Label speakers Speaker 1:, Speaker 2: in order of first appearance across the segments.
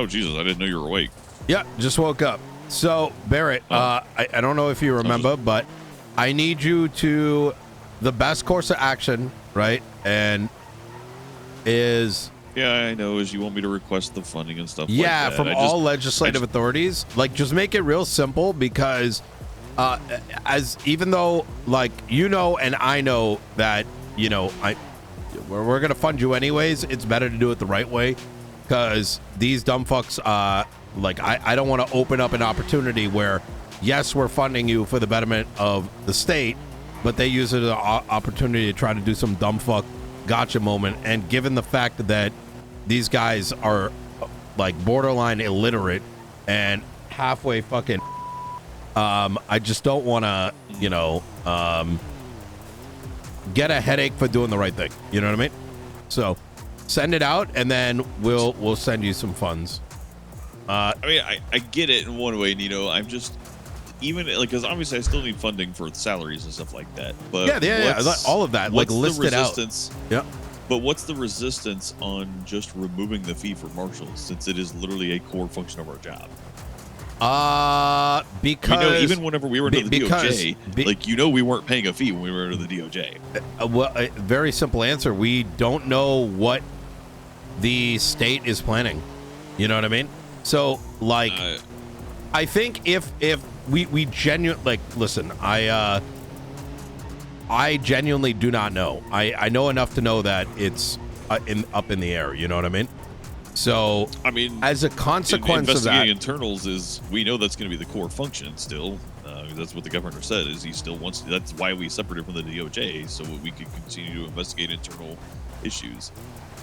Speaker 1: Oh, Jesus, I didn't know you were awake.
Speaker 2: Yeah, just woke up. So, Barrett, I don't know if you remember, but I need you to, the best course of action, right, and is...
Speaker 1: Yeah, I know, is you want me to request the funding and stuff
Speaker 2: like
Speaker 1: that.
Speaker 2: From all legislative authorities. Like, just make it real simple because even though, like, you know and I know that, you know, we're going to fund you anyways, it's better to do it the right way because these dumb fucks, like, I don't want to open up an opportunity where, yes, we're funding you for the betterment of the state, but they use it as an opportunity to try to do some dumb fuck gotcha moment. And given the fact that these guys are, like, borderline illiterate and halfway fucking, I just don't want to, you know, get a headache for doing the right thing. You know what I mean? So send it out, and then we'll send you some funds.
Speaker 1: I mean, I get it in one way, Nino. I'm just, even, like, because obviously I still need funding for salaries and stuff like that. But
Speaker 2: yeah, all of that, like, list it out. Yeah.
Speaker 1: But what's the resistance on just removing the fee for Marshals, since it is literally a core function of our job?
Speaker 2: Because
Speaker 1: we know, even whenever we were under the DOJ, like, you know, we weren't paying a fee when we were under the DOJ.
Speaker 2: Well, a very simple answer. We don't know what the state is planning. You know what I mean? So, like, I think if we genuinely, like, listen, I genuinely do not know. I know enough to know that it's up in the air. You know what I mean? So,
Speaker 1: I mean,
Speaker 2: as a consequence of that,
Speaker 1: investigating internals is, we know that's going to be the core function still. That's what the governor said, is he still wants to. That's why we separated from the DOJ, so we could continue to investigate internal issues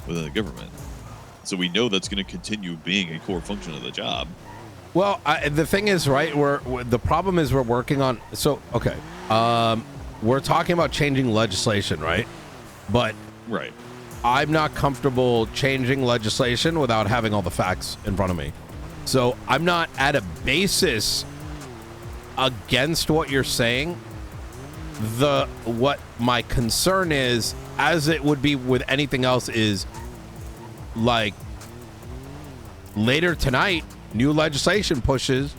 Speaker 1: within the government. So we know that's going to continue being a core function of the job.
Speaker 2: Well, the thing is, right, the problem is we're working on, so, okay, we're talking about changing legislation, right? But
Speaker 1: right,
Speaker 2: I'm not comfortable changing legislation without having all the facts in front of me. So I'm not at a basis against what you're saying. What my concern is, as it would be with anything else, is, like, later tonight, new legislation pushes,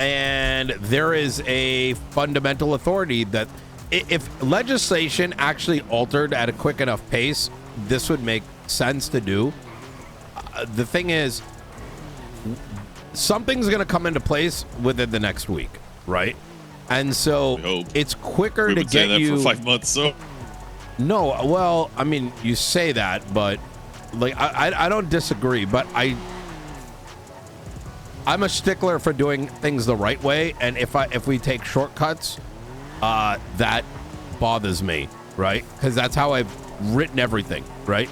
Speaker 2: and there is a fundamental authority that if legislation actually altered at a quick enough pace, this would make sense to do. The thing is, something's going to come into place within the next week, right? And so it's quicker to get you
Speaker 1: for 5 months. So
Speaker 2: no, well, I mean, you say that, but, like, I don't disagree, but I'm a stickler for doing things the right way, and if we take shortcuts, that bothers me, right? Because that's how I've written everything, right?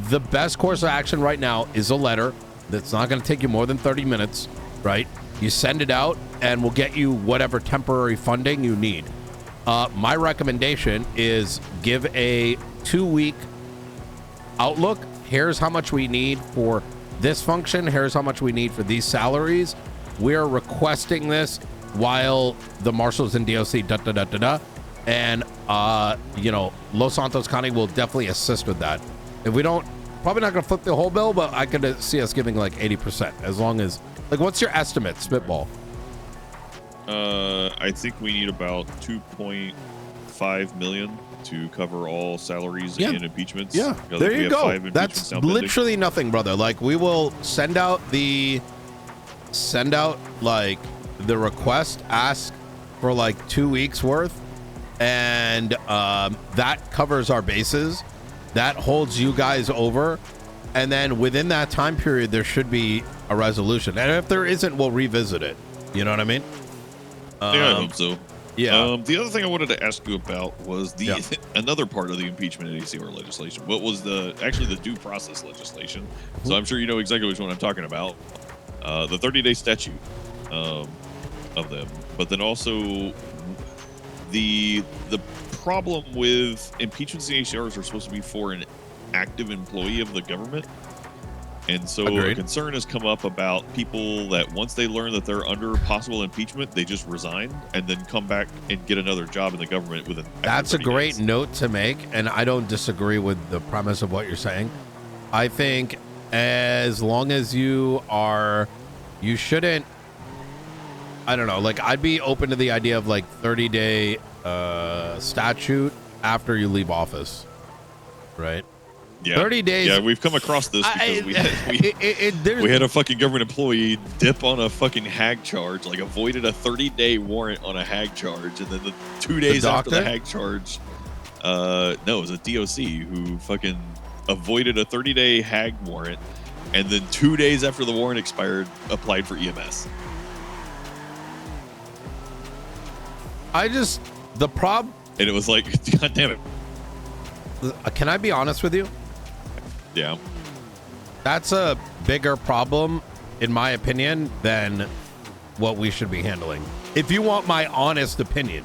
Speaker 2: The best course of action right now is a letter that's not going to take you more than 30 minutes, right? You send it out, and we'll get you whatever temporary funding you need. My recommendation is give a 2-week outlook. Here's how much we need for this function. Here's how much we need for these salaries. We're requesting this while the Marshals and DOC and you know, Los Santos County will definitely assist with that. If we don't, probably not gonna flip the whole bill, but I could see us giving like 80%, as long as, like, what's your estimate, spitball?
Speaker 1: I think we need about 2.5 million to cover all salaries and impeachments.
Speaker 2: Yeah, there you go. That's literally nothing, brother. Like, we will send out like the request, ask for like 2 weeks worth, and that covers our bases. That holds you guys over, and then within that time period there should be a resolution, and if there isn't, we'll revisit it. You know what I mean?
Speaker 1: Yeah, I hope so.
Speaker 2: Yeah.
Speaker 1: The other thing I wanted to ask you about was another part of the impeachment and ACR legislation. What was actually the due process legislation? So I'm sure you know exactly which one I'm talking about. The 30-day statute of them, but then also the problem with impeachments and ACRs are supposed to be for an active employee of the government. And so a concern has come up about people that once they learn that they're under possible impeachment, they just resign and then come back and get another job in the government within.
Speaker 2: That's a great note to make, and I don't disagree with the premise of what you're saying. I think as long as you shouldn't, I don't know, like I'd be open to the idea of like 30-day statute after you leave office, right?
Speaker 1: Yeah.
Speaker 2: 30 days.
Speaker 1: Yeah, we've come across this because we had a fucking government employee dip on a fucking hag charge, like avoided a 30-day warrant on a hag charge, and then 2 days after the hag charge, no, it was a DOC who fucking avoided a 30-day hag warrant, and then 2 days after the warrant expired, applied for EMS.
Speaker 2: The problem,
Speaker 1: and it was like, God damn it.
Speaker 2: Can I be honest with you?
Speaker 1: Yeah.
Speaker 2: That's a bigger problem, in my opinion, than what we should be handling. If you want my honest opinion,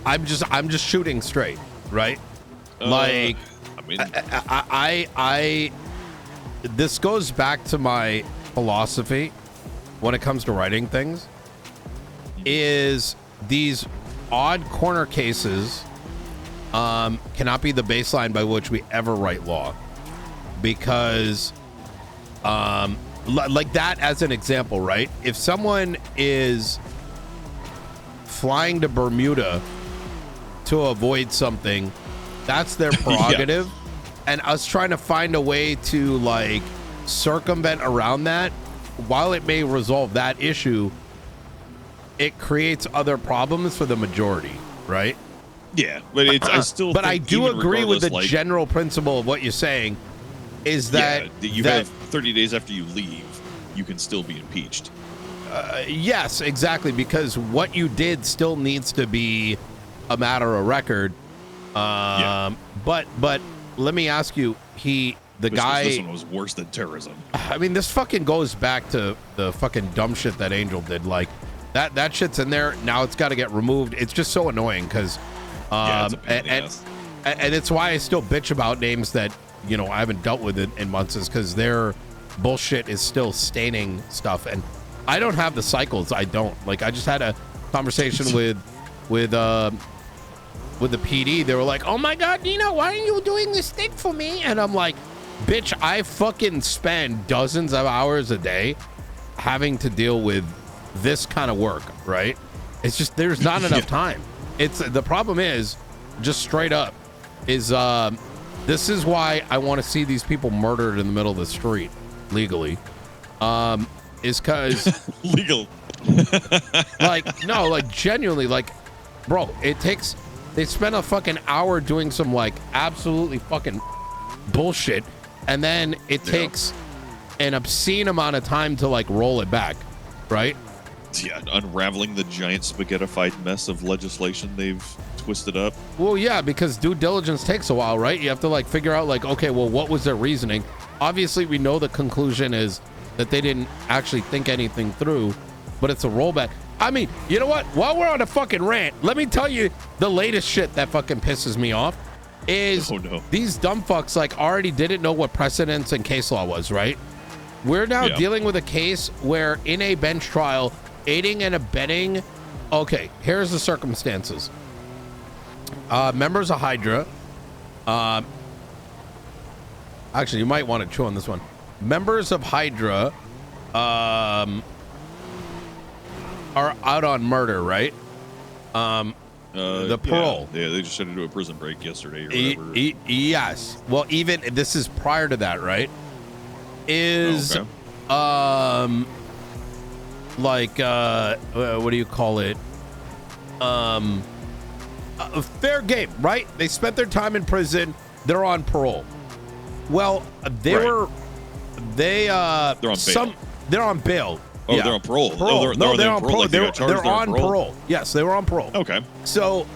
Speaker 2: I'm just shooting straight, right? Like, I this goes back to my philosophy when it comes to writing things, is these odd corner cases cannot be the baseline by which we ever write law, because like that as an example, right? If someone is flying to Bermuda to avoid something, that's their prerogative. And us trying to find a way to like circumvent around that, while it may resolve that issue, it creates other problems for the majority, right?
Speaker 1: Yeah, but it's I
Speaker 2: do agree with the general principle of what you're saying, is that
Speaker 1: you have 30 days after you leave, you can still be impeached.
Speaker 2: Yes, exactly, because what you did still needs to be a matter of record. But let me ask you,
Speaker 1: this one was worse than terrorism.
Speaker 2: I mean, this fucking goes back to the fucking dumb shit that Angel did. Like that shit's in there now. It's got to get removed. It's just so annoying because. And it's why I still bitch about names that, you know, I haven't dealt with in months, is because their bullshit is still staining stuff. And I don't have the cycles. I don't. Like, I just had a conversation with the PD. They were like, oh my God, Nino, why are you doing this thing for me? And I'm like, bitch, I fucking spend dozens of hours a day having to deal with this kind of work, right? It's just, there's not enough time. It's the problem is, just straight up, is this is why I want to see these people murdered in the middle of the street legally. Is because
Speaker 1: legal.
Speaker 2: Like, no, like genuinely, like, bro, they spend a fucking hour doing some like absolutely fucking bullshit, and then it takes an obscene amount of time to like roll it back, right?
Speaker 1: Yeah, unraveling the giant spaghettified mess of legislation they've twisted up.
Speaker 2: Well, yeah, because due diligence takes a while, right? You have to like figure out like, okay, well, what was their reasoning? Obviously, we know the conclusion is that they didn't actually think anything through, but it's a rollback. I mean, you know what? While we're on a fucking rant, let me tell you the latest shit that fucking pisses me off is these dumb fucks like already didn't know what precedence and case law was, right? We're now dealing with a case where in a bench trial, aiding and abetting. Okay, here's the circumstances. Members of Hydra. Actually, you might want to chew on this one. Members of Hydra are out on murder, right? The parole.
Speaker 1: Yeah, they just had to do a prison break yesterday or whatever.
Speaker 2: Yes. Well, even this is prior to that, right? Is like what do you call it? A fair game, right? They spent their time in prison. They're on parole. Well, they're on bail. They're on bail.
Speaker 1: Oh, they're on parole.
Speaker 2: They're on parole. They're on parole. Yes, they were on parole.
Speaker 1: Okay.
Speaker 2: So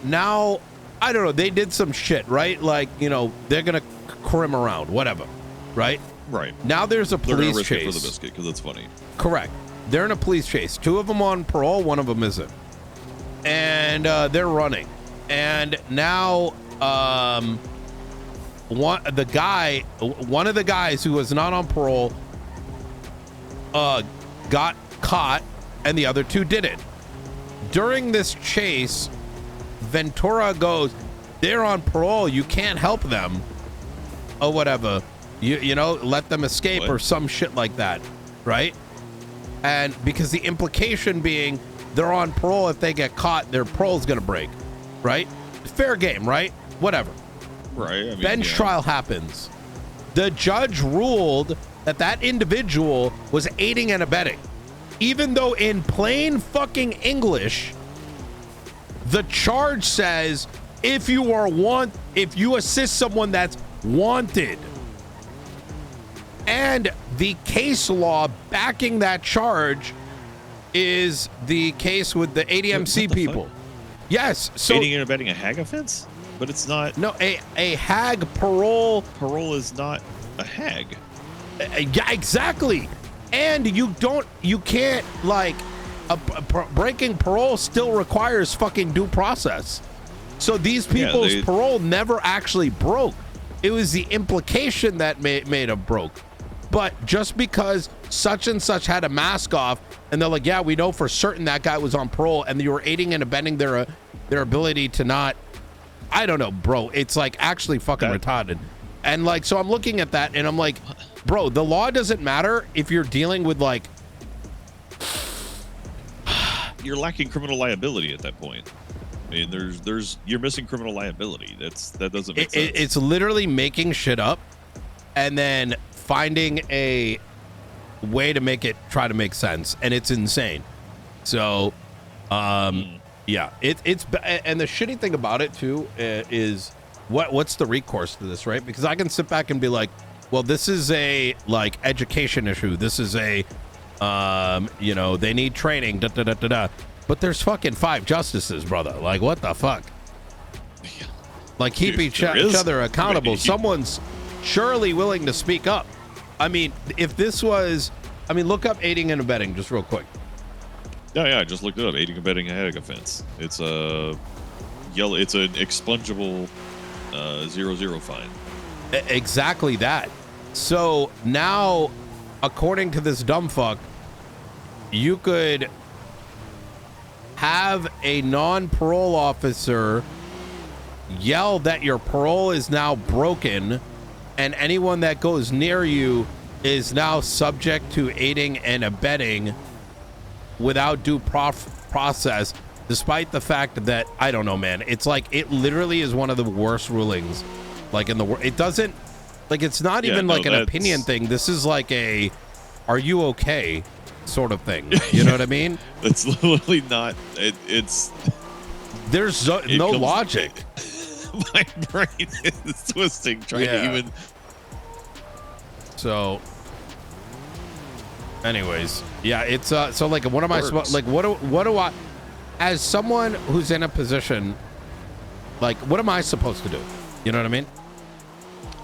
Speaker 2: now, I don't know. They did some shit, right? Like, you know, they're gonna crim around, whatever, right?
Speaker 1: Right.
Speaker 2: Now there's a police chase.
Speaker 1: They're gonna risk it for the biscuit because it's funny.
Speaker 2: Correct. They're in a police chase. 2 of them on parole. 1 of them isn't. And they're running. And now, one of the guys who was not on parole got caught, and the other 2 didn't. During this chase, Ventura goes, they're on parole, you can't help them. or whatever. You know, let them escape or some shit like that, right? And because the implication being they're on parole, if they get caught, their parole's gonna break, right? Fair game, right? Whatever.
Speaker 1: Right. I mean,
Speaker 2: Bench trial happens. The judge ruled that that individual was aiding and abetting, even though in plain fucking English, the charge says if you assist someone that's wanted. And the case law backing that charge is the case with the ADMC people. Yes. So
Speaker 1: aiding and abetting a HAG offense? But it's not.
Speaker 2: No, a HAG parole.
Speaker 1: Parole is not a HAG.
Speaker 2: Yeah, exactly. And you can't, like, breaking parole still requires fucking due process. So these people's parole never actually broke. It was the implication that made it broke. But just because such and such had a mask off and they're like, yeah, we know for certain that guy was on parole and you were aiding and abetting their ability to not, I don't know, bro. It's like actually fucking retarded. And like, so I'm looking at that and I'm like, bro, the law doesn't matter if you're dealing with like.
Speaker 1: You're lacking criminal liability at that point. I mean, you're missing criminal liability. That doesn't make sense.
Speaker 2: It's literally making shit up and then finding a way to try to make sense. And it's insane. So, yeah, it's and the shitty thing about it too is what's the recourse to this, right? Because I can sit back and be like, well, this is a like education issue. This is a you know, they need training, da da da da da. But there's fucking 5 justices, brother. Like, what the fuck? Like, keep each other accountable. Someone's surely willing to speak up. I mean, if this was, I mean, look up aiding and abetting just real quick.
Speaker 1: Yeah, I just looked it up. Aiding and abetting a HAG offense. It's a yellow. It's an expungable 0 fine.
Speaker 2: Exactly that. So now, according to this dumb fuck, you could have a non-parole officer yell that your parole is now broken and anyone that goes near you is now subject to aiding and abetting without due process, despite the fact that, I don't know, man, it's like, it literally is one of the worst rulings like in the world. It doesn't, like, it's not even like an opinion thing. This is like a, are you okay sort of thing. You know what I mean?
Speaker 1: It's literally not. It's
Speaker 2: there's no logic.
Speaker 1: My brain is twisting trying to even.
Speaker 2: So, anyways, yeah, it's so like, what am I supposed, like, what do I, as someone who's in a position, like, what am I supposed to do? You know what I mean?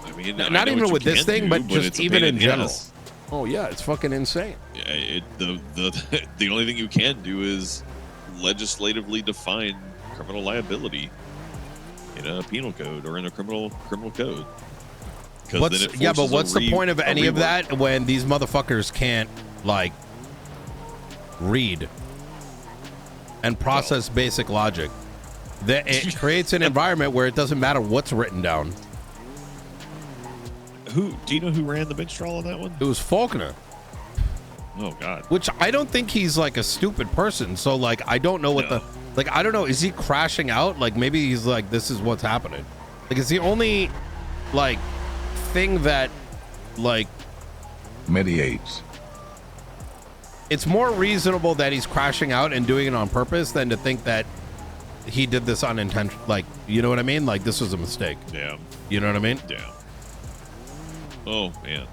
Speaker 1: I mean,
Speaker 2: not even with this thing, but just even in general.
Speaker 1: Yes.
Speaker 2: Oh yeah, it's fucking insane.
Speaker 1: Yeah, the only thing you can do is legislatively define criminal liability in a penal code or in a criminal code.
Speaker 2: But what's the point of any of that when these motherfuckers can't like read and process basic logic? That it creates an environment where it doesn't matter what's written down.
Speaker 1: Do you know who ran the bench trial on that one?
Speaker 2: It was Faulkner.
Speaker 1: Oh God.
Speaker 2: Which I don't think he's like a stupid person. So like, I don't know what I don't know. Is he crashing out? Like maybe he's like, this is what's happening. Like it's the only like thing that like
Speaker 3: mediates.
Speaker 2: It's more reasonable that he's crashing out and doing it on purpose than to think that he did this unintentional. Like, you know what I mean? Like this was a mistake.
Speaker 1: Yeah.
Speaker 2: You know what I mean?
Speaker 1: Yeah. Oh man.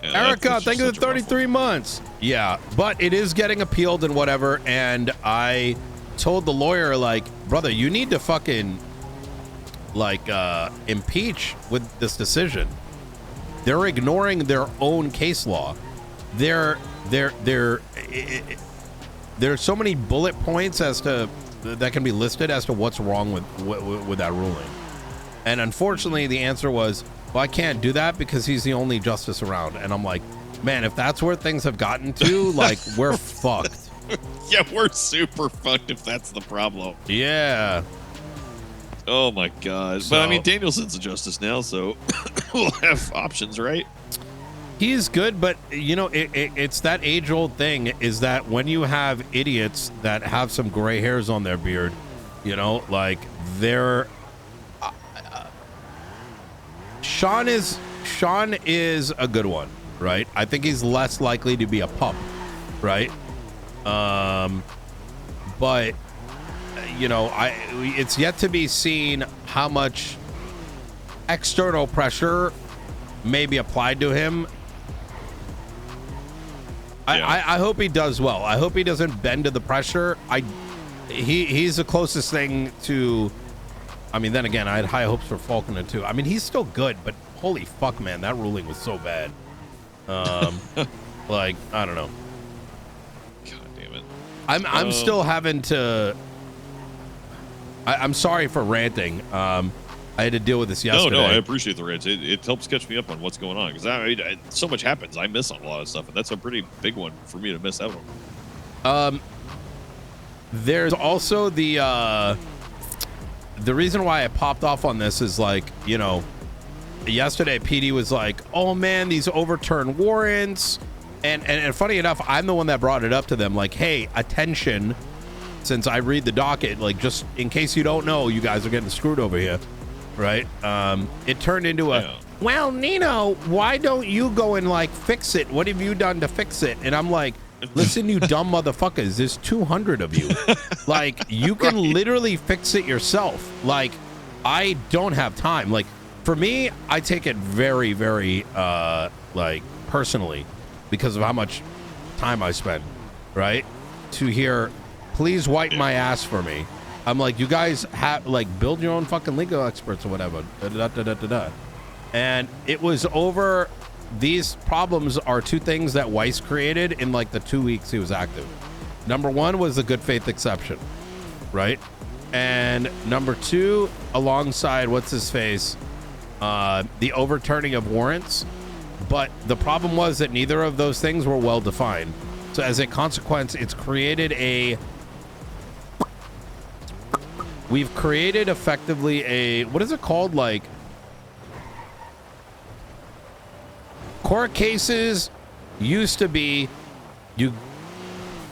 Speaker 2: Yeah, Erica, thank you for 33 months. Yeah, but it is getting appealed and whatever. And I told the lawyer, like, brother, you need to fucking like impeach with this decision. They're ignoring their own case law. There's so many bullet points as to that can be listed as to what's wrong with that ruling. And unfortunately, the answer was, well, I can't do that because he's the only justice around. And I'm like, man, if that's where things have gotten to, like, we're fucked.
Speaker 1: Yeah, we're super fucked if that's the problem.
Speaker 2: Yeah.
Speaker 1: Oh my God!
Speaker 2: So-
Speaker 1: But I mean, Danielson's a justice now, so we'll have options, right?
Speaker 2: He is good, but you know, it's that age-old thing is that when you have idiots that have some gray hairs on their beard, you know, like they're Sean is a good one, right? I think he's less likely to be a pup, right? But you know, it's yet to be seen how much external pressure may be applied to him.
Speaker 1: Yeah.
Speaker 2: I hope he does well. I hope he doesn't bend to the pressure. He's the closest thing to. I mean, then again, I had high hopes for Falconer too. I mean, he's still good, but holy fuck, man, that ruling was so bad. Like, I don't know.
Speaker 1: God damn it.
Speaker 2: I'm still having to. I'm sorry for ranting. I had to deal with this yesterday.
Speaker 1: No, I appreciate the rants. It helps catch me up on what's going on because so much happens. I miss on a lot of stuff, and that's a pretty big one for me to miss out on.
Speaker 2: There's also the reason why I popped off on this is like, you know, yesterday PD was like, oh man, these overturned warrants. And funny enough, I'm the one that brought it up to them like, hey, attention, since I read the docket, like just in case you don't know, you guys are getting screwed over here. Right. It turned into well, Nino, why don't you go and like fix it? What have you done to fix it? And I'm like, listen, you dumb motherfuckers, there's 200 of you. Like, you can literally fix it yourself. Like, I don't have time. Like, for me, I take it very, very, like, personally because of how much time I spend, right? To hear, please wipe my ass for me. I'm like, you guys have, like, build your own fucking legal experts or whatever. And it was over. These problems are two things that Weiss created in like the 2 weeks he was active. Number one was the good faith exception, right? And number two, alongside what's his face, the overturning of warrants. But the problem was that neither of those things were well defined. So as a consequence, we've created effectively a, what is it called? Like, court cases used to be, you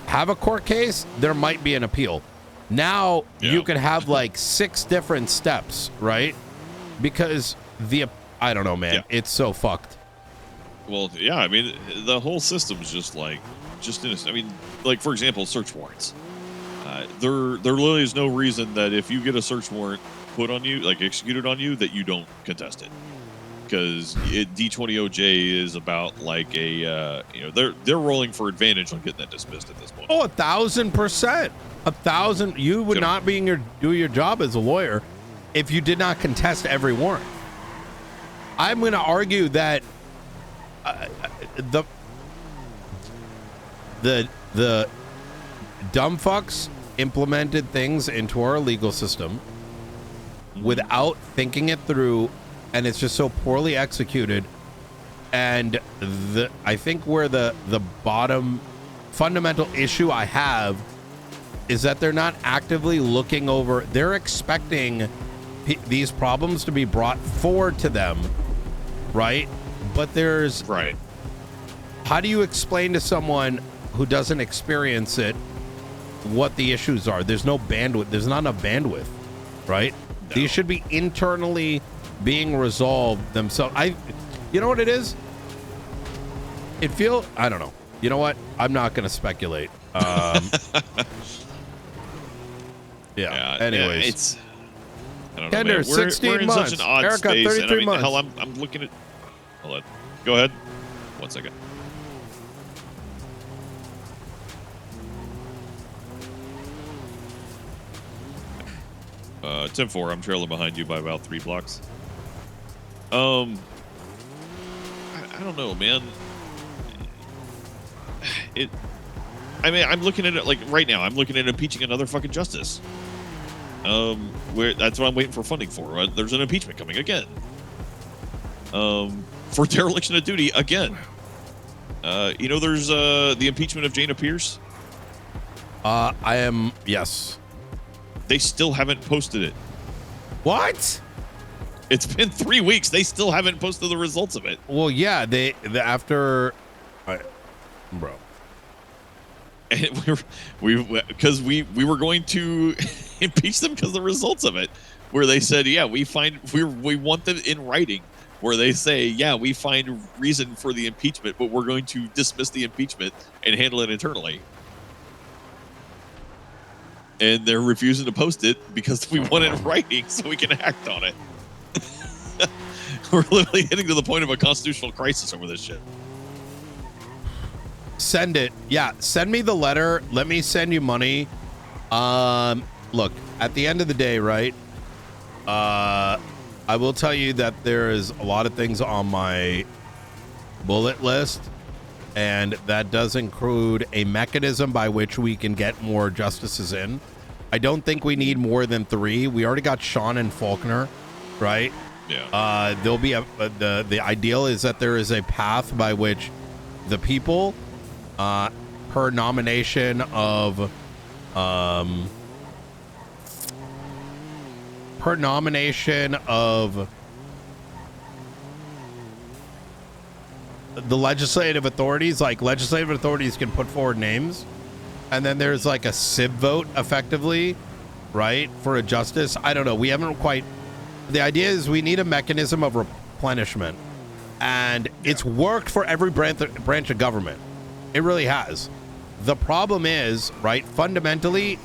Speaker 2: have a court case, there might be an appeal. Now you can have like 6 different steps, right? Because I don't know, man. It's so fucked.
Speaker 1: Well, yeah, I mean, the whole system's just I mean, like, for example, search warrants. There literally is no reason that if you get a search warrant put on you, like executed on you, that you don't contest it. Because D20OJ is about like a, you know, they're rolling for advantage on getting that dismissed at this point.
Speaker 2: Oh, 1,000%. 1,000. You would not do your job as a lawyer if you did not contest every warrant. I'm going to argue that the dumb fucks implemented things into our legal system without thinking it through, and it's just so poorly executed. And I think where the bottom fundamental issue I have is that they're not actively looking over. They're expecting these problems to be brought forward to them, right? But there's how do you explain to someone who doesn't experience it what the issues are? There's no bandwidth. There's not enough bandwidth, right? No. These should be internally being resolved themselves. You know what it is? I don't know. You know what? I'm not going to speculate. Anyways,
Speaker 1: it's, I don't know,
Speaker 2: Tender,
Speaker 1: man.
Speaker 2: 16
Speaker 1: we're in
Speaker 2: months.
Speaker 1: such an odd
Speaker 2: Erica,
Speaker 1: space.
Speaker 2: 33
Speaker 1: and I mean,
Speaker 2: months.
Speaker 1: hell, I'm looking at. Hold on. Go ahead. 1 second. Tim 4, I'm trailing behind you by about 3 blocks. I don't know, man. I mean, I'm looking at it like right now. I'm looking at impeaching another fucking justice. That's what I'm waiting for funding for. Right? There's an impeachment coming again. For dereliction of duty again. You know, there's the impeachment of Jana Pierce.
Speaker 2: Yes.
Speaker 1: They still haven't posted it.
Speaker 2: What?
Speaker 1: It's been 3 weeks. They still haven't posted the results of it.
Speaker 2: Well, yeah, after, bro.
Speaker 1: And we were going to impeach them because of the results of it, where they said, yeah, we want them in writing, where they say, yeah, we find reason for the impeachment, but we're going to dismiss the impeachment and handle it internally. And they're refusing to post it because we want it in writing so we can act on it. We're literally hitting to the point of a constitutional crisis over this shit.
Speaker 2: Send it. Yeah, send me the letter. Let me send you money. Look, at the end of the day, right? I will tell you that there is a lot of things on my bullet list, and that does include a mechanism by which we can get more justices in. I don't think we need more than 3. We already got Sean and Faulkner, right?
Speaker 1: Yeah.
Speaker 2: There'll be the ideal is that there is a path by which the people, per nomination of, the legislative authorities, like legislative authorities can put forward names, and then there's like a civ vote effectively, right, for a justice. I don't know. We haven't quite. The idea is we need a mechanism of replenishment, and it's worked for every branch of government. It really has. The problem is, right, fundamentally,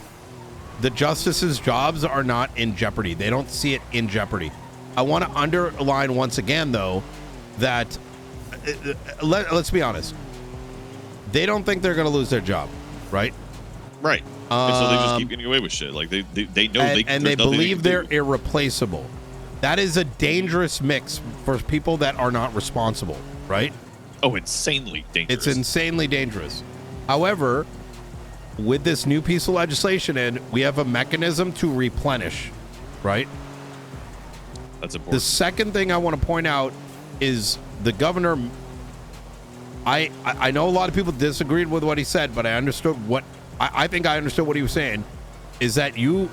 Speaker 2: the justices' jobs are not in jeopardy. They don't see it in jeopardy. I want to underline once again, though, that let's be honest. They don't think they're going to lose their job, right?
Speaker 1: Right. And so they just keep getting away with shit. Like they know
Speaker 2: and they believe they're irreplaceable. That is a dangerous mix for people that are not responsible, right?
Speaker 1: Oh, insanely dangerous.
Speaker 2: It's insanely dangerous. However, with this new piece of legislation in, we have a mechanism to replenish, right?
Speaker 1: That's important.
Speaker 2: The second thing I want to point out is the governor. I know a lot of people disagreed with what he said, but I understood what I think I understood what he was saying is that you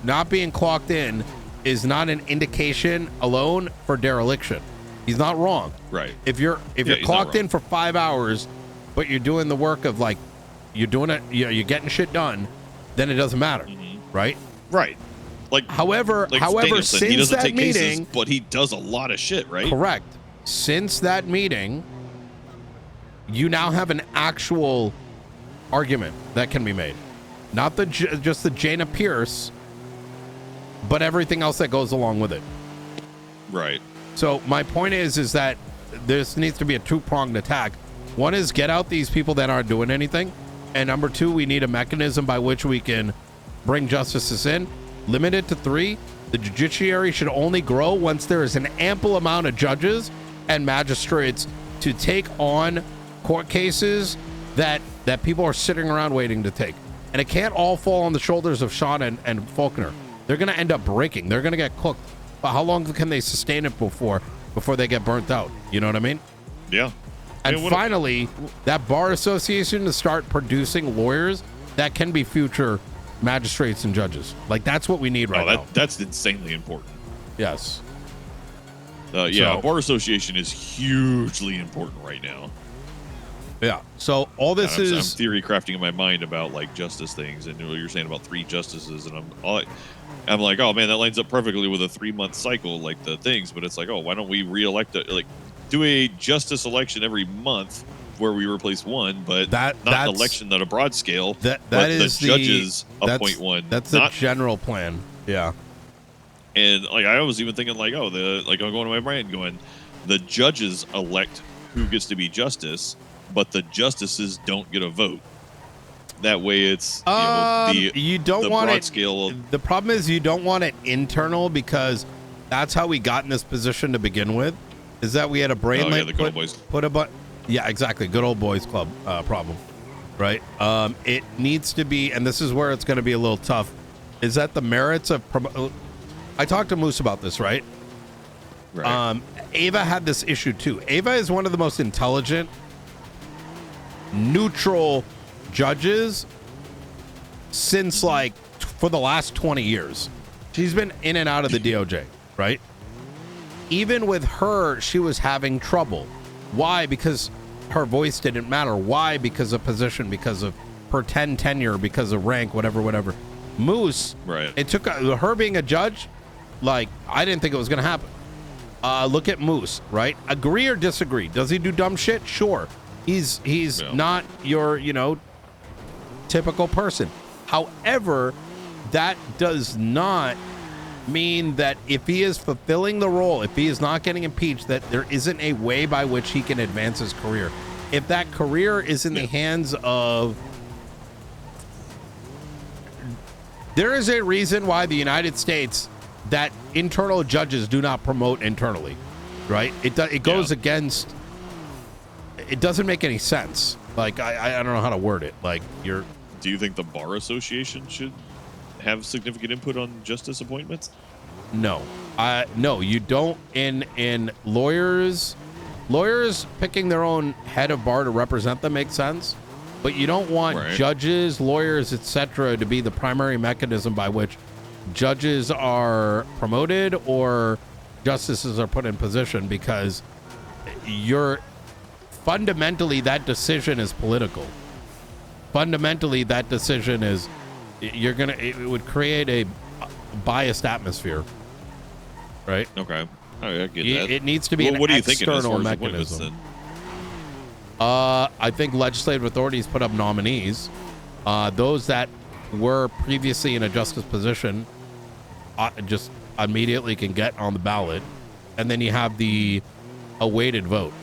Speaker 2: not being clocked in is not an indication alone for dereliction. He's not wrong.
Speaker 1: Right.
Speaker 2: If you're clocked in for 5 hours, but you're doing the work of like you're doing it, you're getting shit done, then it doesn't matter, right?
Speaker 1: Right. Like
Speaker 2: however,
Speaker 1: Daniel said, he
Speaker 2: since
Speaker 1: doesn't
Speaker 2: that
Speaker 1: take
Speaker 2: meeting,
Speaker 1: cases, but he does a lot of shit, right?
Speaker 2: correct. Since that meeting, you now have an actual argument that can be made, not just the Jana Pierce, but everything else that goes along with it.
Speaker 1: Right.
Speaker 2: So my point is that this needs to be a two-pronged attack. One is get out these people that aren't doing anything, and number 2, we need a mechanism by which we can bring justices in. Limit it to 3. The judiciary should only grow once there is an ample amount of judges and magistrates to take on court cases that people are sitting around waiting to take. And it can't all fall on the shoulders of Sean and Faulkner. They're going to end up breaking. They're going to get cooked. But how long can they sustain it before they get burnt out? You know what I mean?
Speaker 1: Yeah.
Speaker 2: And finally, that bar association to start producing lawyers that can be future magistrates and judges. Like, that's what we need now.
Speaker 1: That's insanely important.
Speaker 2: Yes.
Speaker 1: Yeah, bar association is hugely important right now.
Speaker 2: Yeah. So all this
Speaker 1: I'm
Speaker 2: is
Speaker 1: theory crafting in my mind about like justice things, and what you're saying about 3 justices, and I'm like, oh man, that lines up perfectly with a 3-month cycle, like the things. But it's like, oh, why don't we reelect it? Like, do a justice election every month where we replace one, but not an election on a broad scale.
Speaker 2: That is
Speaker 1: the judges appoint one.
Speaker 2: That's the general plan. Yeah.
Speaker 1: And like I was even thinking like, oh, I'm going to my brain going, the judges elect who gets to be justice, but the justices don't get a vote. That way, it's
Speaker 2: you don't want
Speaker 1: broad
Speaker 2: it.
Speaker 1: Scale.
Speaker 2: The problem is you don't want it internal, because that's how we got in this position to begin with. Is that we had a brain put a bunch. Yeah, exactly. Good old boys club problem, right? It needs to be, and this is where it's going to be a little tough. Is that the merits of? I talked to Moose about this, right?
Speaker 1: Right.
Speaker 2: Ava had this issue too. Ava is one of the most intelligent, neutral judges since like for the last 20 years. She's been in and out of the DOJ, right? Even with her, she was having trouble. Why? Because her voice didn't matter. Why? Because of position, because of her tenure, because of rank, whatever. Moose,
Speaker 1: right?
Speaker 2: It took her being a judge. Like, I didn't think it was going to happen. Look at Moose, right? Agree or disagree? Does he do dumb shit? Sure. He's not your, typical person. However, that does not mean that if he is fulfilling the role, if he is not getting impeached, that there isn't a way by which he can advance his career. If that career is in the hands of... There is a reason why the United States, that internal judges do not promote internally, right? It goes against... It doesn't make any sense. Like, I don't know how to word it. Like, you're...
Speaker 1: Do you think the Bar Association should have significant input on justice appointments?
Speaker 2: No. No, you don't. In lawyers picking their own head of bar to represent them makes sense, but you don't want judges, lawyers, etc. to be the primary mechanism by which judges are promoted or justices are put in position, because fundamentally that decision is political. Fundamentally that decision is... it would create a biased atmosphere, right?
Speaker 1: Okay, I get that.
Speaker 2: It needs to be an external mechanism. I think legislative authorities put up nominees. Those that were previously in a justice position just immediately can get on the ballot, and then you have the awaited vote.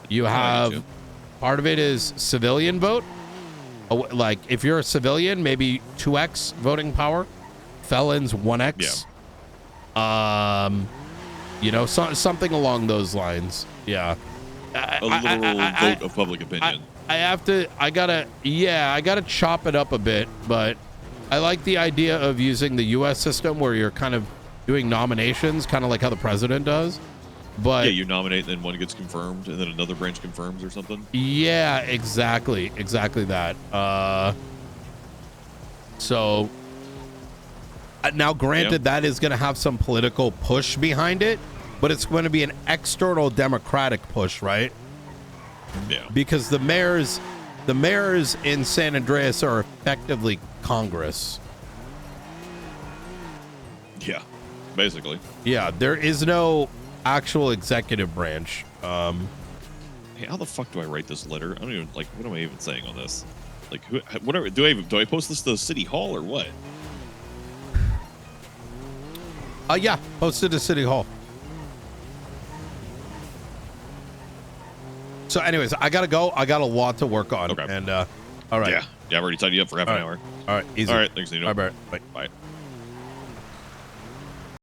Speaker 2: You have part of it is civilian vote. Like, if you're a civilian, maybe 2x voting power. Felons, 1x. Yeah. Something along those lines. Yeah.
Speaker 1: A literal vote of public opinion.
Speaker 2: I gotta chop it up a bit, but I like the idea of using the U.S. system where you're kind of doing nominations, kind of like how the president does. But
Speaker 1: yeah, you nominate, and then one gets confirmed, and then another branch confirms or something.
Speaker 2: Yeah, exactly that. So now, granted, that is going to have some political push behind it, but it's going to be an external democratic push, right?
Speaker 1: Yeah.
Speaker 2: Because the mayors in San Andreas are effectively Congress.
Speaker 1: Yeah, basically.
Speaker 2: Yeah, there is no actual executive branch.
Speaker 1: Hey, how the fuck do I write this letter? I don't even, like, what am I even saying on this? Like, whatever. Do I post this to City Hall or what?
Speaker 2: Yeah, post it to City Hall. So anyways, I gotta go. I got a lot to work on.
Speaker 1: Okay.
Speaker 2: And all right.
Speaker 1: Yeah, I've already tied you up for half an hour.
Speaker 2: All right, easy.
Speaker 1: All right, thanks, Nino.
Speaker 2: Bye, Barrett. Bye.
Speaker 1: Bye.